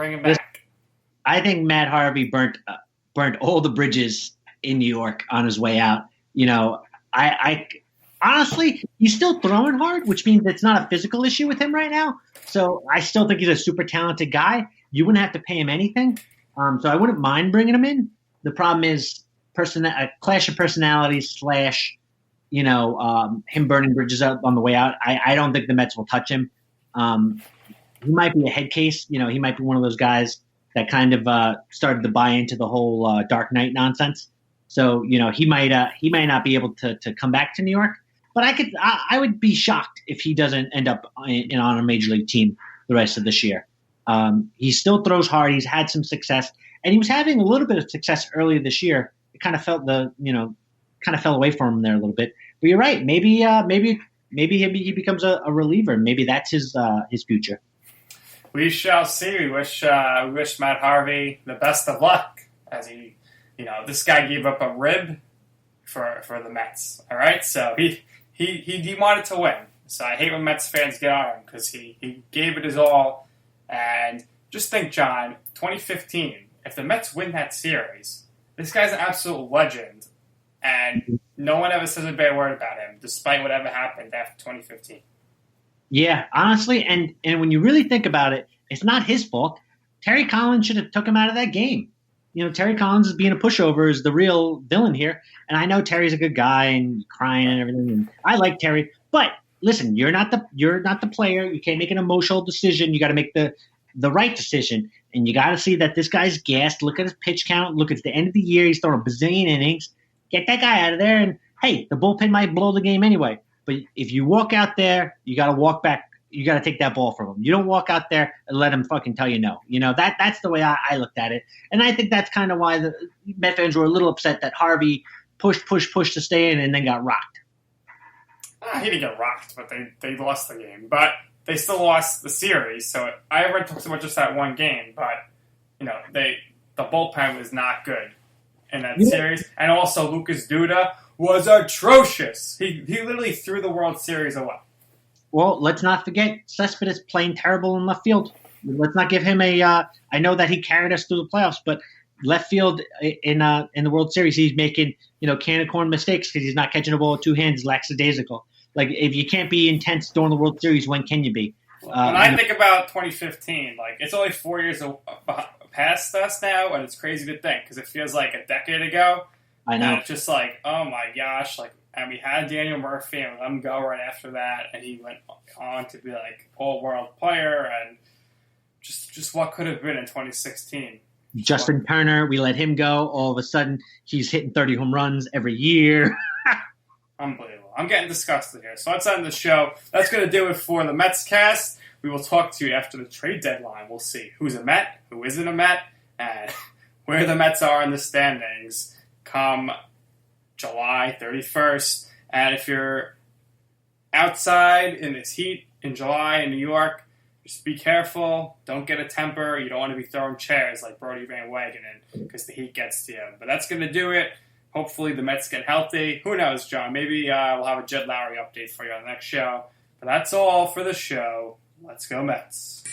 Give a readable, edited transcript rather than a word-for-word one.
Bring him back. I think Matt Harvey burnt all the bridges in New York on his way out. I honestly, he's still throwing hard, which means it's not a physical issue with him right now. So I still think he's a super talented guy. You wouldn't have to pay him anything. So I wouldn't mind bringing him in. The problem is a clash of personalities / him burning bridges up on the way out. I don't think the Mets will touch him. He might be a head case. He might be one of those guys that kind of started to buy into the whole Dark Knight nonsense. So he might not be able to come back to New York. But I would be shocked if he doesn't end up on a major league team the rest of this year. He still throws hard. He's had some success, and he was having a little bit of success earlier this year. It kind of fell away from him there a little bit. But you're right. Maybe he becomes a reliever. Maybe that's his future. We shall see. We wish Matt Harvey the best of luck, as this guy gave up a rib for the Mets. All right, so he wanted to win. So I hate when Mets fans get on him because he gave it his all. And just think, John, 2015, if the Mets win that series, this guy's an absolute legend, and no one ever says a bad word about him, despite whatever happened after 2015. Yeah, honestly, and when you really think about it, it's not his fault. Terry Collins should have took him out of that game. Terry Collins is being a pushover is the real villain here. And I know Terry's a good guy and crying and everything. And I like Terry, but listen, you're not the player. You can't make an emotional decision. You got to make the right decision, and you got to see that this guy's gassed. Look at his pitch count. Look, it's the end of the year. He's throwing a bazillion innings. Get that guy out of there. And hey, the bullpen might blow the game anyway. But if you walk out there, you got to walk back. You got to take that ball from him. You don't walk out there and let him fucking tell you no. That's the way I looked at it. And I think that's kind of why the Met fans were a little upset that Harvey pushed to stay in and then got rocked. He didn't get rocked, but they lost the game. But they still lost the series. So I haven't talked about just that one game. But, the bullpen was not good in that series. And also Lucas Duda was atrocious. He literally threw the World Series away. Well, let's not forget Cespedes playing terrible in left field. Let's not give him I know that he carried us through the playoffs, but left field in the World Series, he's making can of corn mistakes because he's not catching the ball with two hands, lackadaisical. Like if you can't be intense during the World Series, when can you be? When I think about 2015, it's only 4 years past us now, and it's crazy to think because it feels like a decade ago. I know. And it's just like, oh my gosh, and we had Daniel Murphy and let him go right after that, and he went on to be all-world player, and just what could have been in 2016. Justin Turner, we let him go. All of a sudden, he's hitting 30 home runs every year. Unbelievable. I'm getting disgusted here. So let's end the show. That's going to do it for the MetsCast. We will talk to you after the trade deadline. We'll see who's a Met, who isn't a Met, and where the Mets are in the standings come July 31st. And if you're outside in this heat in July in New York, just be careful. Don't get a temper. You don't want to be throwing chairs like Brody Van Wagenen because the heat gets to you. But that's going to do it. Hopefully the Mets get healthy. Who knows, John? Maybe we'll have a Jed Lowrie update for you on the next show. But that's all for the show. Let's go Mets.